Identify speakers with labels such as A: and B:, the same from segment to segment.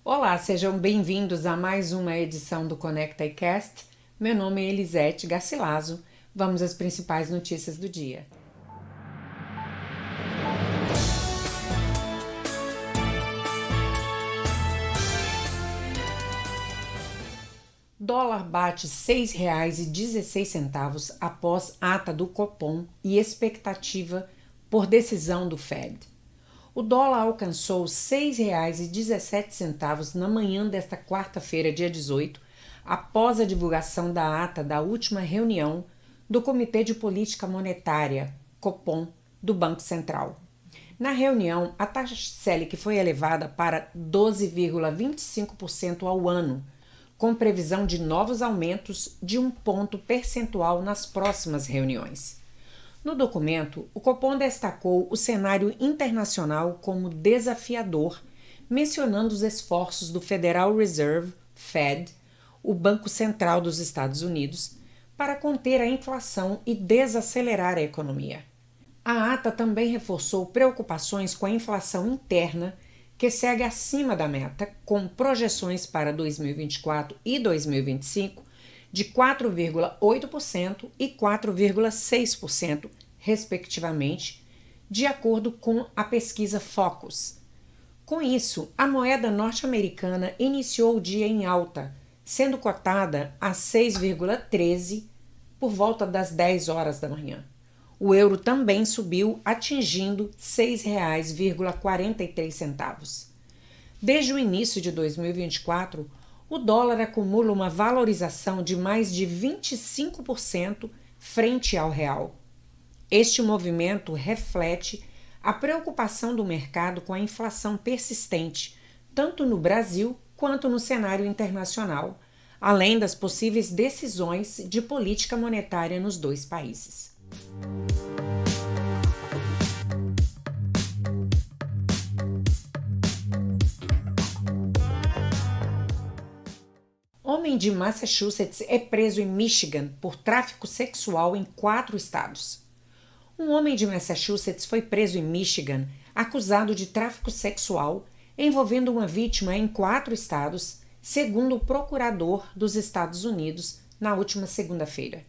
A: Olá, sejam bem-vindos a mais uma edição do Conecta iCast. Meu nome é Elisete Garcilaso. Vamos às principais notícias do dia. Dólar bate R$ 6,16 após ata do Copom e expectativa por decisão do Fed. O dólar alcançou R$ 6,17 na manhã desta quarta-feira, dia 18, após a divulgação da ata da última reunião do Comitê de Política Monetária, Copom, do Banco Central. Na reunião, a taxa Selic foi elevada para 12,25% ao ano, com previsão de novos aumentos de 1 ponto percentual nas próximas reuniões. No documento, o Copom destacou o cenário internacional como desafiador, mencionando os esforços do Federal Reserve, Fed, o Banco Central dos Estados Unidos, para conter a inflação e desacelerar a economia. A ata também reforçou preocupações com a inflação interna, que segue acima da meta, com projeções para 2024 e 2025 de 4,8% e 4,6%, respectivamente, de acordo com a pesquisa Focus. Com isso, a moeda norte-americana iniciou o dia em alta, sendo cotada a 6,13 por volta das 10 horas da manhã. O euro também subiu, atingindo R$ 6,43. Desde o início de 2024, o dólar acumula uma valorização de mais de 25% frente ao real. Este movimento reflete a preocupação do mercado com a inflação persistente, tanto no Brasil quanto no cenário internacional, além das possíveis decisões de política monetária nos dois países. Homem de Massachusetts é preso em Michigan por tráfico sexual em 4 estados. Um homem de Massachusetts foi preso em Michigan acusado de tráfico sexual envolvendo uma vítima em 4 estados, segundo o procurador dos Estados Unidos na última segunda-feira.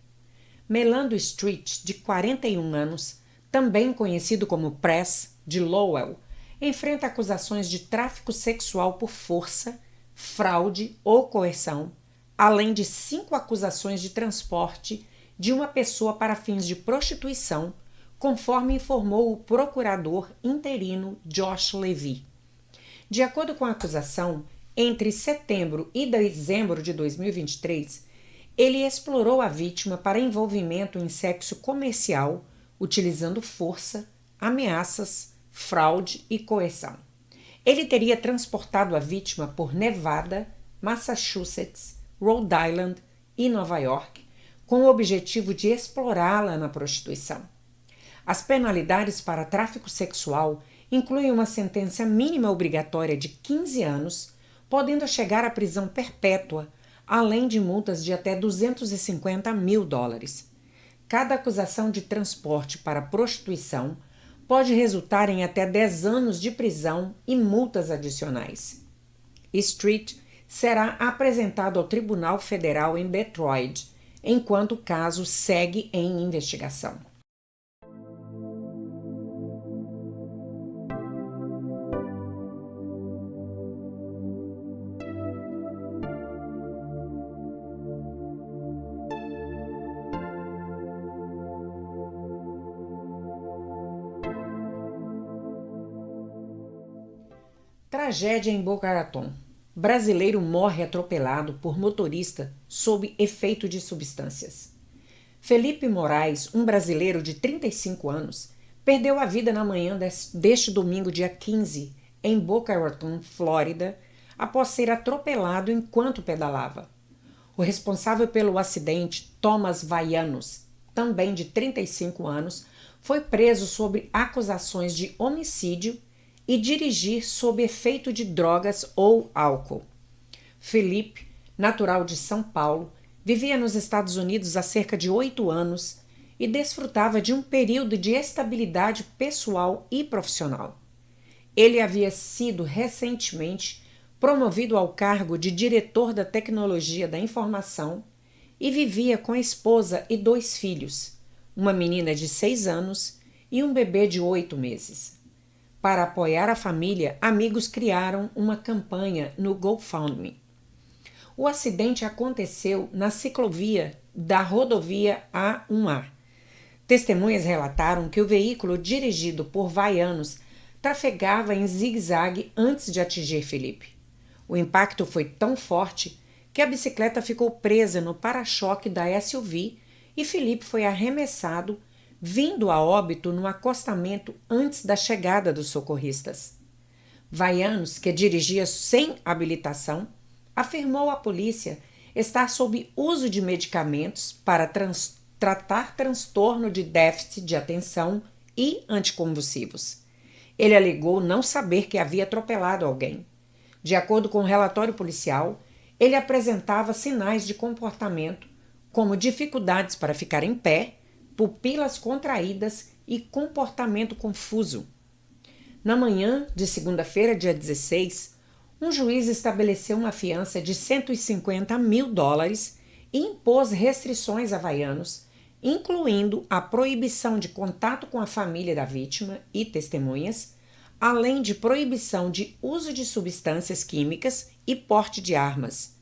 A: Melando Street, de 41 anos, também conhecido como Press, de Lowell, enfrenta acusações de tráfico sexual por força, fraude ou coerção, além de 5 acusações de transporte de uma pessoa para fins de prostituição, conforme informou o procurador interino Josh Levy. De acordo com a acusação, entre setembro e dezembro de 2023, ele explorou a vítima para envolvimento em sexo comercial, utilizando força, ameaças, fraude e coerção. Ele teria transportado a vítima por Nevada, Massachusetts, Rhode Island e Nova York, com o objetivo de explorá-la na prostituição. As penalidades para tráfico sexual incluem uma sentença mínima obrigatória de 15 anos, podendo chegar à prisão perpétua, além de multas de até $250 mil. Cada acusação de transporte para prostituição pode resultar em até 10 anos de prisão e multas adicionais. Street será apresentado ao Tribunal Federal em Detroit, enquanto o caso segue em investigação. Tragédia em Boca Raton. Brasileiro morre atropelado por motorista sob efeito de substâncias. Felipe Moraes, um brasileiro de 35 anos, perdeu a vida na manhã deste domingo, dia 15, em Boca Raton, Flórida, após ser atropelado enquanto pedalava. O responsável pelo acidente, Thomas Vaianos, também de 35 anos, foi preso sob acusações de homicídio e dirigir sob efeito de drogas ou álcool. Felipe, natural de São Paulo, vivia nos Estados Unidos há cerca de 8 anos e desfrutava de um período de estabilidade pessoal e profissional. Ele havia sido recentemente promovido ao cargo de diretor da tecnologia da informação, e vivia com a esposa e 2 filhos, uma menina de 6 anos e um bebê de 8 meses. Para apoiar a família, amigos criaram uma campanha no GoFundMe. O acidente aconteceu na ciclovia da rodovia A1A. Testemunhas relataram que o veículo dirigido por vaianos trafegava em zigue-zague antes de atingir Felipe. O impacto foi tão forte que a bicicleta ficou presa no para-choque da SUV e Felipe foi arremessado, vindo a óbito no acostamento antes da chegada dos socorristas. Vaianos, que dirigia sem habilitação, afirmou à polícia estar sob uso de medicamentos para tratar transtorno de déficit de atenção e anticonvulsivos. Ele alegou não saber que havia atropelado alguém. De acordo com o relatório policial, ele apresentava sinais de comportamento como dificuldades para ficar em pé, pupilas contraídas e comportamento confuso. Na manhã de segunda-feira, dia 16, um juiz estabeleceu uma fiança de $150 mil e impôs restrições a vaianos, incluindo a proibição de contato com a família da vítima e testemunhas, além de proibição de uso de substâncias químicas e porte de armas.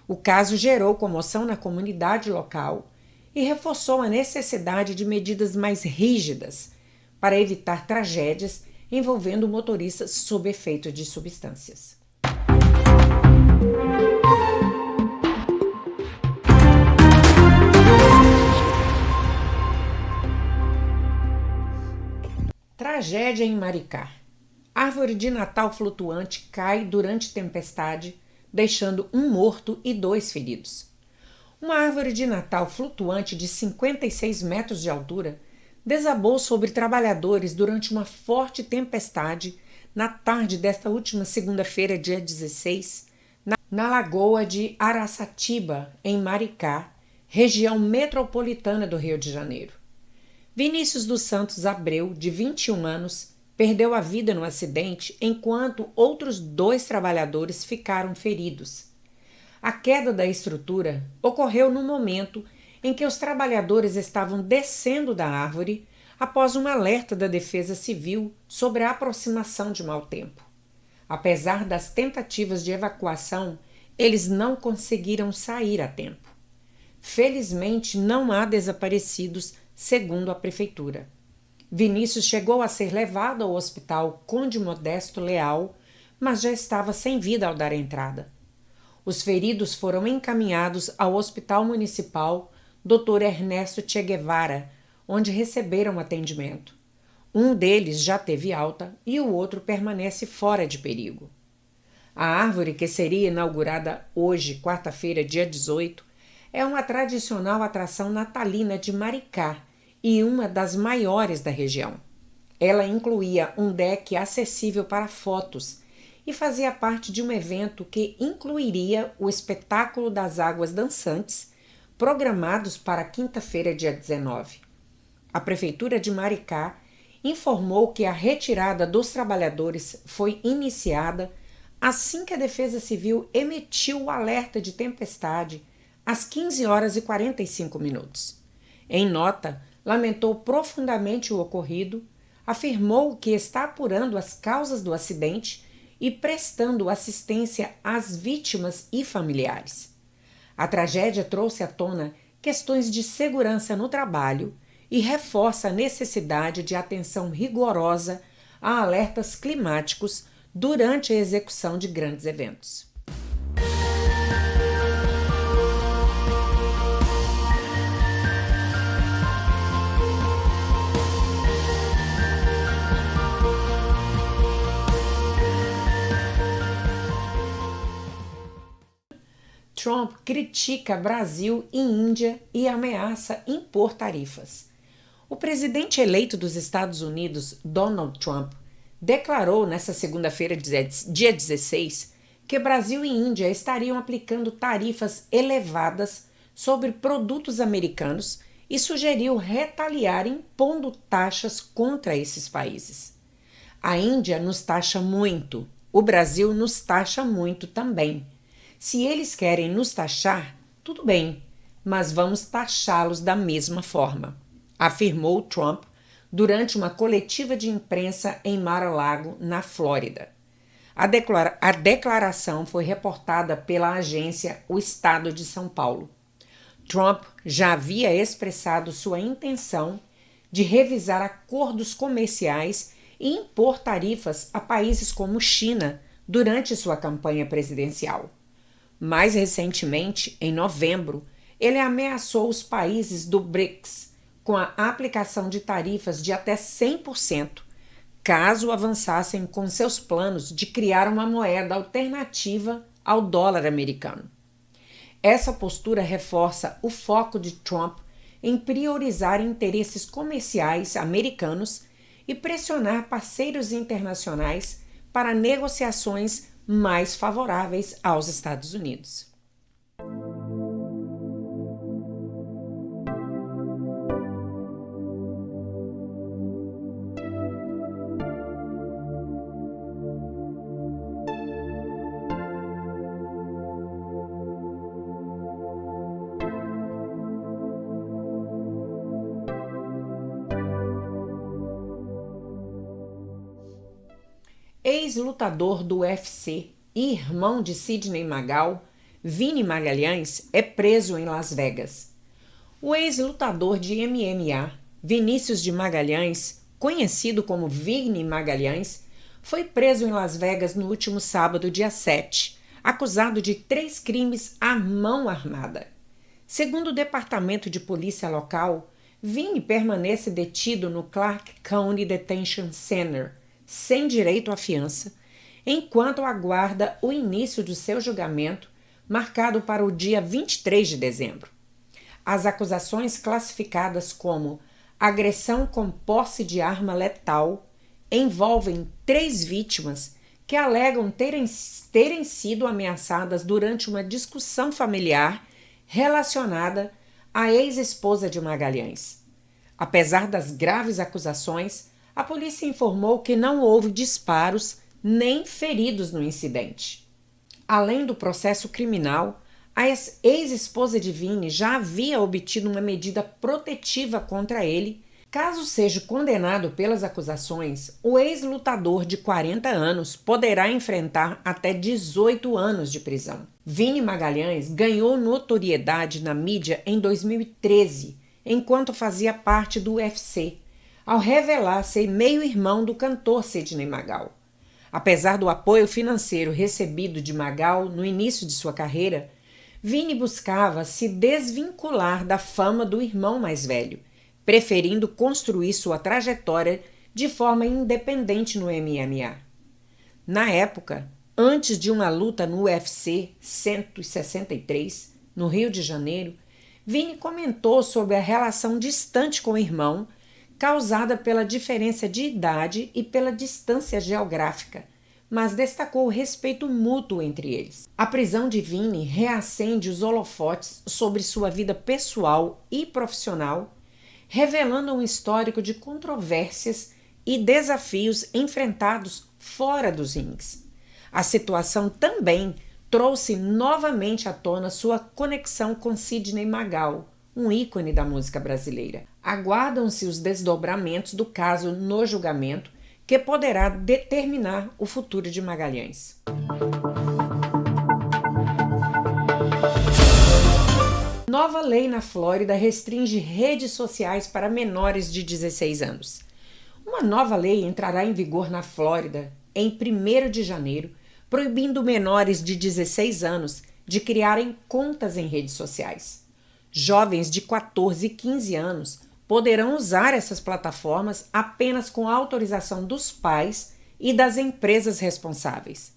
A: O caso gerou comoção na comunidade local e reforçou a necessidade de medidas mais rígidas para evitar tragédias envolvendo motoristas sob efeito de substâncias. Tragédia em Maricá. Árvore de Natal flutuante cai durante tempestade, deixando um morto e 2 feridos. Uma árvore de Natal flutuante de 56 metros de altura desabou sobre trabalhadores durante uma forte tempestade na tarde desta última segunda-feira, dia 16, na lagoa de Araçatiba, em Maricá, região metropolitana do Rio de Janeiro. Vinícius dos Santos Abreu, de 21 anos, perdeu a vida no acidente, enquanto outros 2 trabalhadores ficaram feridos. A queda da estrutura ocorreu no momento em que os trabalhadores estavam descendo da árvore após um alerta da Defesa Civil sobre a aproximação de mau tempo. Apesar das tentativas de evacuação, eles não conseguiram sair a tempo. Felizmente, não há desaparecidos, segundo a prefeitura. Vinícius chegou a ser levado ao hospital Conde Modesto Leal, mas já estava sem vida ao dar entrada. Os feridos foram encaminhados ao Hospital Municipal Dr. Ernesto Che Guevara, onde receberam atendimento. Um deles já teve alta e o outro permanece fora de perigo. A árvore, que seria inaugurada hoje, quarta-feira, dia 18, é uma tradicional atração natalina de Maricá e uma das maiores da região. Ela incluía um deck acessível para fotos e fazia parte de um evento que incluiria o espetáculo das águas dançantes, programados para quinta-feira, dia 19. A Prefeitura de Maricá informou que a retirada dos trabalhadores foi iniciada assim que a Defesa Civil emitiu o alerta de tempestade às 15h45. Em nota, lamentou profundamente o ocorrido, afirmou que está apurando as causas do acidente e prestando assistência às vítimas e familiares. A tragédia trouxe à tona questões de segurança no trabalho e reforça a necessidade de atenção rigorosa a alertas climáticos durante a execução de grandes eventos. Trump critica Brasil e Índia e ameaça impor tarifas. O presidente eleito dos Estados Unidos, Donald Trump, declarou nesta segunda-feira, dia 16, que Brasil e Índia estariam aplicando tarifas elevadas sobre produtos americanos e sugeriu retaliar impondo taxas contra esses países. A Índia nos taxa muito, O Brasil nos taxa muito também. Se eles querem nos taxar, tudo bem, mas vamos taxá-los da mesma forma, afirmou Trump durante uma coletiva de imprensa em Mar-a-Lago, na Flórida. A declaração foi reportada pela agência O Estado de São Paulo. Trump já havia expressado sua intenção de revisar acordos comerciais e impor tarifas a países como China durante sua campanha presidencial. Mais recentemente, em novembro, ele ameaçou os países do BRICS com a aplicação de tarifas de até 100%, caso avançassem com seus planos de criar uma moeda alternativa ao dólar americano. Essa postura reforça o foco de Trump em priorizar interesses comerciais americanos e pressionar parceiros internacionais para negociações mais favoráveis aos Estados Unidos. Ex-lutador do UFC e irmão de Sidney Magal, Vini Magalhães é preso em Las Vegas. O ex-lutador de MMA, Vinícius de Magalhães, conhecido como Vini Magalhães, foi preso em Las Vegas no último sábado, dia 7, acusado de 3 crimes à mão armada. Segundo o Departamento de Polícia local, Vini permanece detido no Clark County Detention Center, sem direito à fiança, enquanto aguarda o início do seu julgamento, marcado para o dia 23 de dezembro. As acusações classificadas como agressão com posse de arma letal envolvem 3 vítimas que alegam terem sido ameaçadas durante uma discussão familiar relacionada à ex-esposa de Magalhães. Apesar das graves acusações, a polícia informou que não houve disparos nem feridos no incidente. Além do processo criminal, a ex-esposa de Vini já havia obtido uma medida protetiva contra ele. Caso seja condenado pelas acusações, o ex-lutador de 40 anos poderá enfrentar até 18 anos de prisão. Vini Magalhães ganhou notoriedade na mídia em 2013, enquanto fazia parte do UFC, ao revelar ser meio-irmão do cantor Sidney Magal. Apesar do apoio financeiro recebido de Magal no início de sua carreira, Vini buscava se desvincular da fama do irmão mais velho, preferindo construir sua trajetória de forma independente no MMA. Na época, antes de uma luta no UFC 163, no Rio de Janeiro, Vini comentou sobre a relação distante com o irmão, causada pela diferença de idade e pela distância geográfica, mas destacou o respeito mútuo entre eles. A prisão de Vini reacende os holofotes sobre sua vida pessoal e profissional, revelando um histórico de controvérsias e desafios enfrentados fora dos rings. A situação também trouxe novamente à tona sua conexão com Sidney Magal, um ícone da música brasileira. Aguardam-se os desdobramentos do caso no julgamento, que poderá determinar o futuro de Magalhães. Nova lei na Flórida restringe redes sociais para menores de 16 anos. Uma nova lei entrará em vigor na Flórida em 1º de janeiro, proibindo menores de 16 anos de criarem contas em redes sociais. Jovens de 14 e 15 anos poderão usar essas plataformas apenas com autorização dos pais e das empresas responsáveis.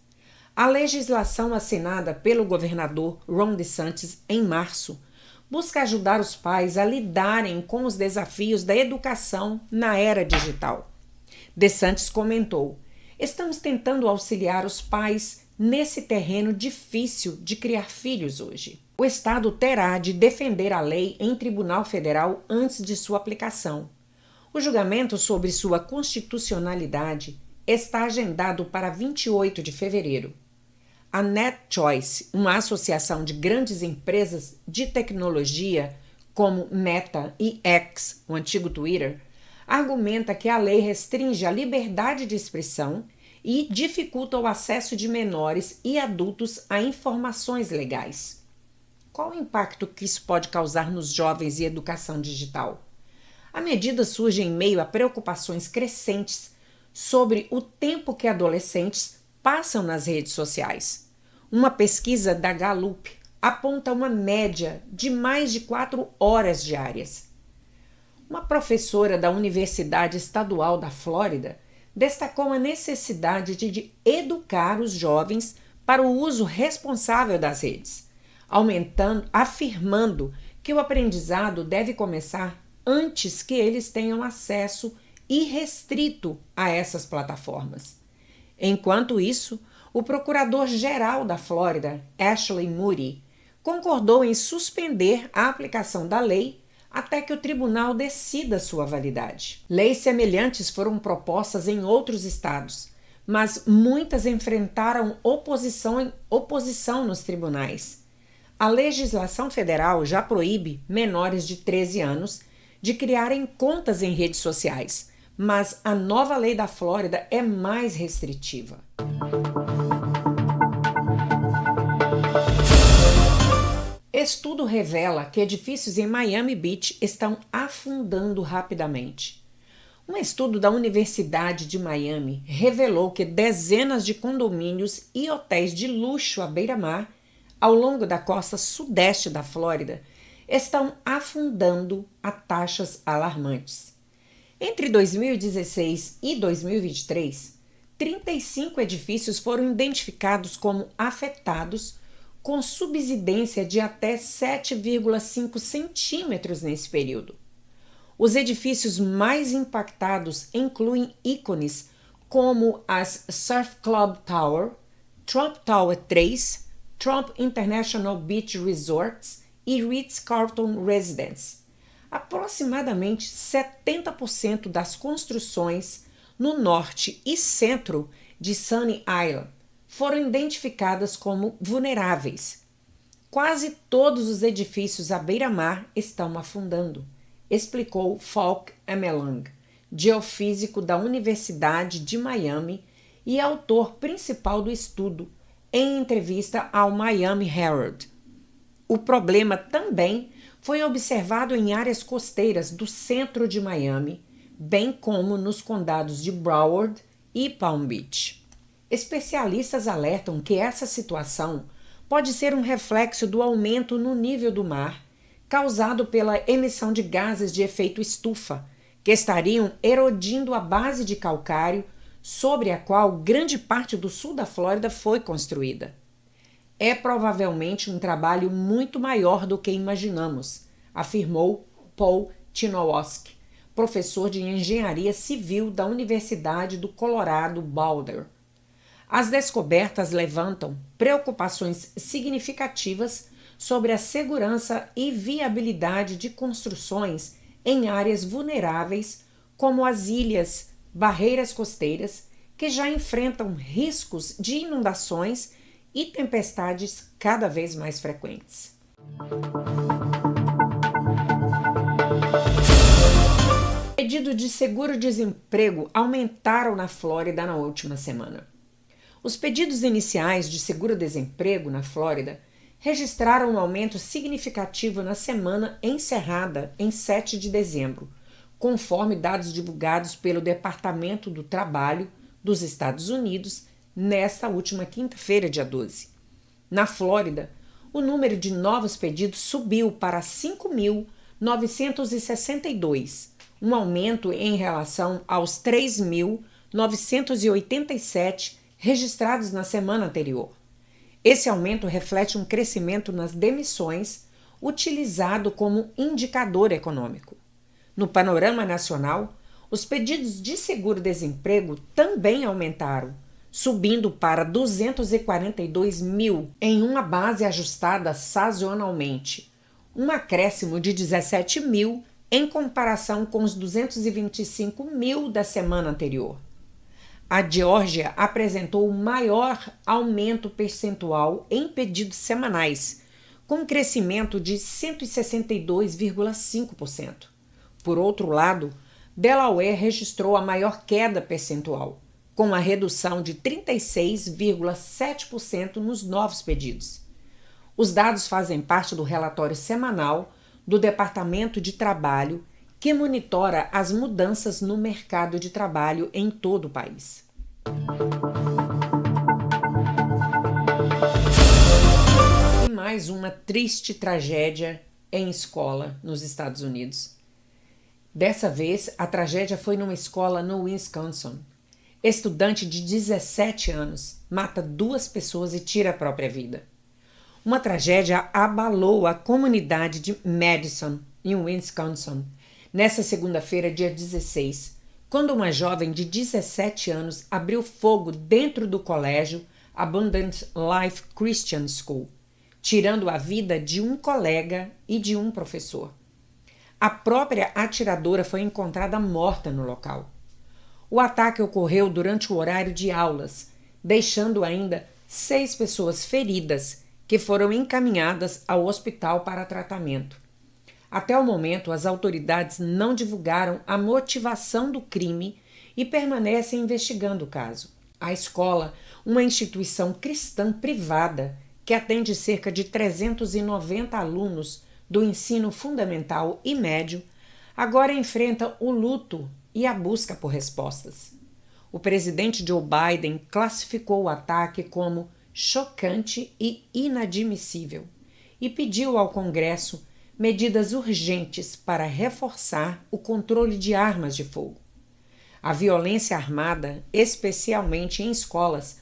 A: A legislação assinada pelo governador Ron DeSantis em março busca ajudar os pais a lidarem com os desafios da educação na era digital. DeSantis comentou: "Estamos tentando auxiliar os pais nesse terreno difícil de criar filhos hoje." O Estado terá de defender a lei em tribunal federal antes de sua aplicação. O julgamento sobre sua constitucionalidade está agendado para 28 de fevereiro. A NetChoice, uma associação de grandes empresas de tecnologia como Meta e X, o antigo Twitter, argumenta que a lei restringe a liberdade de expressão e dificulta o acesso de menores e adultos a informações legais. Qual o impacto que isso pode causar nos jovens e educação digital? A medida surge em meio a preocupações crescentes sobre o tempo que adolescentes passam nas redes sociais. Uma pesquisa da Gallup aponta uma média de mais de 4 horas diárias. Uma professora da Universidade Estadual da Flórida destacou a necessidade de educar os jovens para o uso responsável das redes, afirmando que o aprendizado deve começar antes que eles tenham acesso irrestrito a essas plataformas. Enquanto isso, o procurador-geral da Flórida, Ashley Moody, concordou em suspender a aplicação da lei até que o tribunal decida sua validade. Leis semelhantes foram propostas em outros estados, mas muitas enfrentaram oposição nos tribunais. A legislação federal já proíbe menores de 13 anos de criarem contas em redes sociais, mas a nova lei da Flórida é mais restritiva. Estudo revela que edifícios em Miami Beach estão afundando rapidamente. Um estudo da Universidade de Miami revelou que dezenas de condomínios e hotéis de luxo à beira-mar, ao longo da costa sudeste da Flórida, estão afundando a taxas alarmantes. Entre 2016 e 2023, 35 edifícios foram identificados como afetados com subsidência de até 7,5 centímetros nesse período. Os edifícios mais impactados incluem ícones como as Surf Club Tower, Trump Tower 3, Trump International Beach Resorts e Ritz-Carlton Residence. Aproximadamente 70% das construções no norte e centro de Sunny Island foram identificadas como vulneráveis. Quase todos os edifícios à beira-mar estão afundando, explicou Falk Emelang, geofísico da Universidade de Miami e autor principal do estudo, em entrevista ao Miami Herald. O problema também foi observado em áreas costeiras do centro de Miami, bem como nos condados de Broward e Palm Beach. Especialistas alertam que essa situação pode ser um reflexo do aumento no nível do mar causado pela emissão de gases de efeito estufa, que estariam erodindo a base de calcário sobre a qual grande parte do sul da Flórida foi construída. É provavelmente um trabalho muito maior do que imaginamos, afirmou Paul Chinowoski, professor de engenharia civil da Universidade do Colorado Boulder. As descobertas levantam preocupações significativas sobre a segurança e viabilidade de construções em áreas vulneráveis, como as ilhas, barreiras costeiras, que já enfrentam riscos de inundações e tempestades cada vez mais frequentes. Pedidos de seguro-desemprego aumentaram na Flórida na última semana. Os pedidos iniciais de seguro-desemprego na Flórida registraram um aumento significativo na semana encerrada em 7 de dezembro, conforme dados divulgados pelo Departamento do Trabalho dos Estados Unidos nesta última quinta-feira, dia 12. Na Flórida, o número de novos pedidos subiu para 5.962, um aumento em relação aos 3.987 registrados na semana anterior. Esse aumento reflete um crescimento nas demissões, utilizado como indicador econômico. No panorama nacional, os pedidos de seguro-desemprego também aumentaram, subindo para 242 mil em uma base ajustada sazonalmente, um acréscimo de 17 mil em comparação com os 225 mil da semana anterior. a Geórgia apresentou o maior aumento percentual em pedidos semanais, com um crescimento de 162,5%. Por outro lado, Delaware registrou a maior queda percentual, com uma redução de 36,7% nos novos pedidos. Os dados fazem parte do relatório semanal do Departamento de Trabalho, que monitora as mudanças no mercado de trabalho em todo o país. E mais uma triste tragédia em escola nos Estados Unidos. Dessa vez, a tragédia foi numa escola no Wisconsin. Estudante de 17 anos mata 2 pessoas e tira a própria vida. Uma tragédia abalou a comunidade de Madison, em Wisconsin, nessa segunda-feira, dia 16, quando uma jovem de 17 anos abriu fogo dentro do colégio Abundant Life Christian School, tirando a vida de um colega e de um professor. A própria atiradora foi encontrada morta no local. O ataque ocorreu durante o horário de aulas, deixando ainda 6 pessoas feridas que foram encaminhadas ao hospital para tratamento. Até o momento, as autoridades não divulgaram a motivação do crime e permanecem investigando o caso. A escola, uma instituição cristã privada que atende cerca de 390 alunos do ensino fundamental e médio, agora enfrenta o luto e a busca por respostas. O presidente Joe Biden classificou o ataque como chocante e inadmissível e pediu ao Congresso medidas urgentes para reforçar o controle de armas de fogo. A violência armada, especialmente em escolas,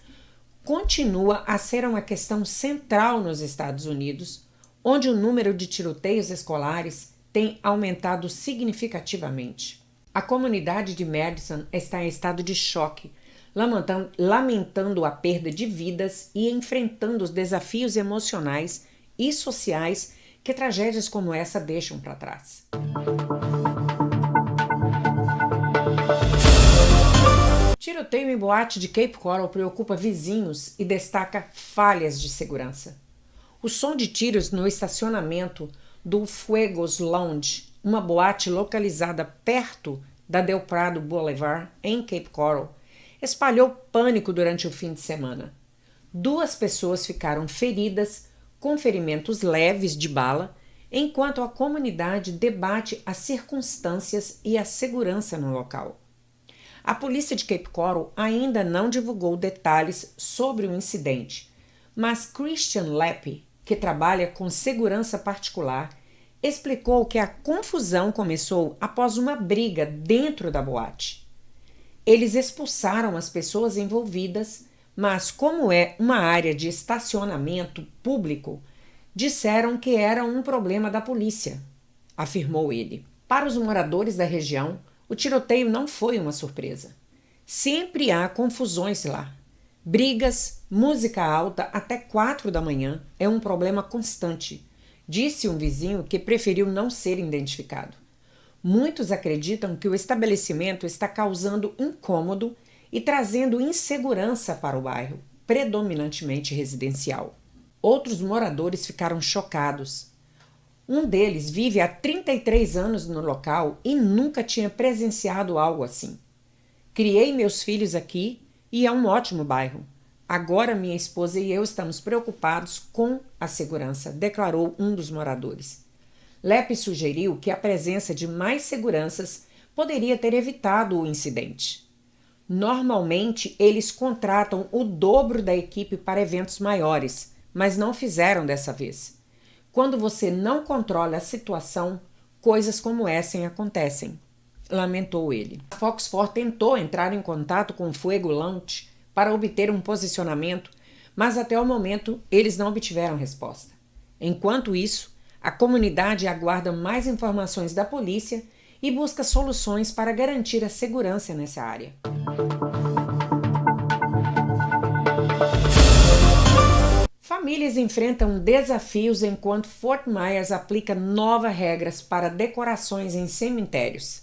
A: continua a ser uma questão central nos Estados Unidos, onde o número de tiroteios escolares tem aumentado significativamente. A comunidade de Madison está em estado de choque, lamentando a perda de vidas e enfrentando os desafios emocionais e sociais que tragédias como essa deixam para trás. Tiroteio em boate de Cape Coral preocupa vizinhos e destaca falhas de segurança. O som de tiros no estacionamento do Fuegos Lounge, uma boate localizada perto da Del Prado Boulevard, em Cape Coral, espalhou pânico durante o fim de semana. 2 pessoas ficaram feridas com ferimentos leves de bala, enquanto a comunidade debate as circunstâncias e a segurança no local. A polícia de Cape Coral ainda não divulgou detalhes sobre o incidente, mas Christian Leppe, que trabalha com segurança particular, explicou que a confusão começou após uma briga dentro da boate. Eles expulsaram as pessoas envolvidas, mas como é uma área de estacionamento público, disseram que era um problema da polícia, afirmou ele. Para os moradores da região, o tiroteio não foi uma surpresa. Sempre há confusões lá. Brigas, música alta até 4 da manhã é um problema constante, disse um vizinho que preferiu não ser identificado. Muitos acreditam que o estabelecimento está causando incômodo e trazendo insegurança para o bairro, predominantemente residencial. Outros moradores ficaram chocados. Um deles vive há 33 anos no local e nunca tinha presenciado algo assim. Criei meus filhos aqui e é um ótimo bairro. Agora minha esposa e eu estamos preocupados com a segurança, declarou um dos moradores. Leppe sugeriu que a presença de mais seguranças poderia ter evitado o incidente. Normalmente, eles contratam o dobro da equipe para eventos maiores, mas não fizeram dessa vez. Quando você não controla a situação, coisas como essa acontecem, lamentou ele. A Fox 4 tentou entrar em contato com o Fuego Lounge para obter um posicionamento, mas até o momento eles não obtiveram resposta. Enquanto isso, a comunidade aguarda mais informações da polícia e busca soluções para garantir a segurança nessa área. Famílias enfrentam desafios enquanto Fort Myers aplica novas regras para decorações em cemitérios.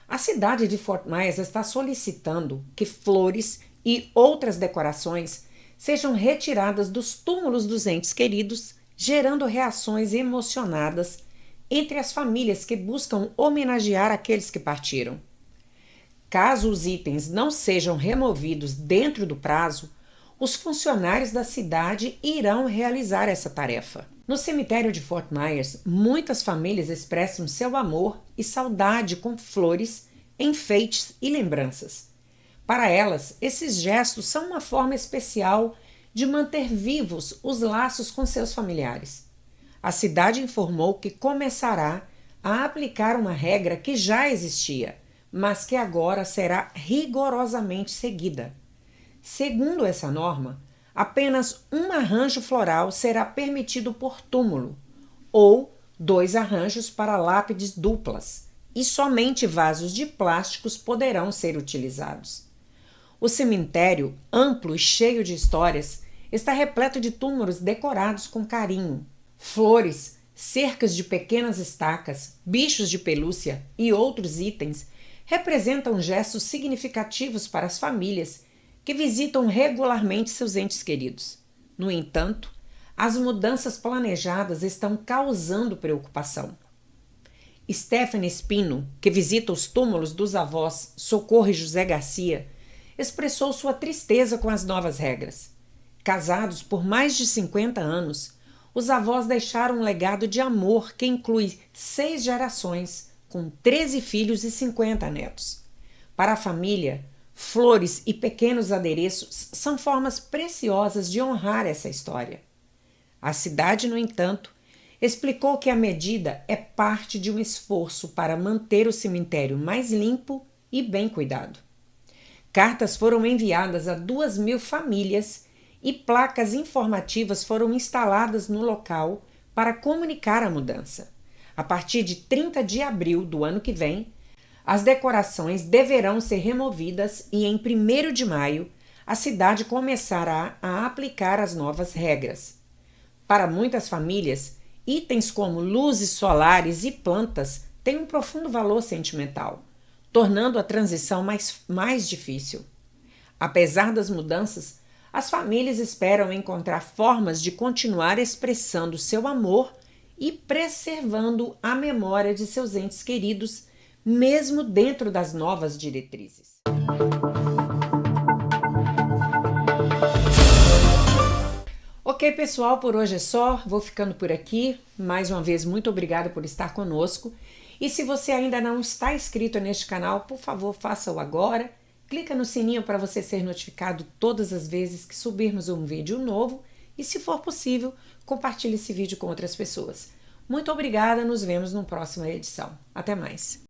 A: A cidade de Fort Myers está solicitando que flores e outras decorações sejam retiradas dos túmulos dos entes queridos, gerando reações emocionadas entre as famílias que buscam homenagear aqueles que partiram. Caso os itens não sejam removidos dentro do prazo, os funcionários da cidade irão realizar essa tarefa. No cemitério de Fort Myers, muitas famílias expressam seu amor e saudade com flores, enfeites e lembranças. Para elas, esses gestos são uma forma especial de manter vivos os laços com seus familiares. A cidade informou que começará a aplicar uma regra que já existia, mas que agora será rigorosamente seguida. Segundo essa norma, apenas um arranjo floral será permitido por túmulo, ou 2 arranjos para lápides duplas, e somente vasos de plásticos poderão ser utilizados. O cemitério, amplo e cheio de histórias, está repleto de túmulos decorados com carinho. Flores, cercas de pequenas estacas, bichos de pelúcia e outros itens representam gestos significativos para as famílias que visitam regularmente seus entes queridos. No entanto, as mudanças planejadas estão causando preocupação. Stephanie Espino, que visita os túmulos dos avós Socorro e José Garcia, expressou sua tristeza com as novas regras. Casados por mais de 50 anos, os avós deixaram um legado de amor que inclui 6 gerações, com 13 filhos e 50 netos. Para a família, flores e pequenos adereços são formas preciosas de honrar essa história. A cidade, no entanto, explicou que a medida é parte de um esforço para manter o cemitério mais limpo e bem cuidado. Cartas foram enviadas a 2.000 famílias e placas informativas foram instaladas no local para comunicar a mudança. A partir de 30 de abril do ano que vem, as decorações deverão ser removidas e, em 1º de maio, a cidade começará a aplicar as novas regras. Para muitas famílias, itens como luzes solares e plantas têm um profundo valor sentimental, tornando a transição mais difícil. Apesar das mudanças, as famílias esperam encontrar formas de continuar expressando seu amor e preservando a memória de seus entes queridos, mesmo dentro das novas diretrizes. Ok, pessoal, por hoje é só. Vou ficando por aqui. Mais uma vez, muito obrigada por estar conosco. E se você ainda não está inscrito neste canal, por favor, faça-o agora. Clica no sininho para você ser notificado todas as vezes que subirmos um vídeo novo. E, se for possível, compartilhe esse vídeo com outras pessoas. Muito obrigada, nos vemos na próxima edição. Até mais!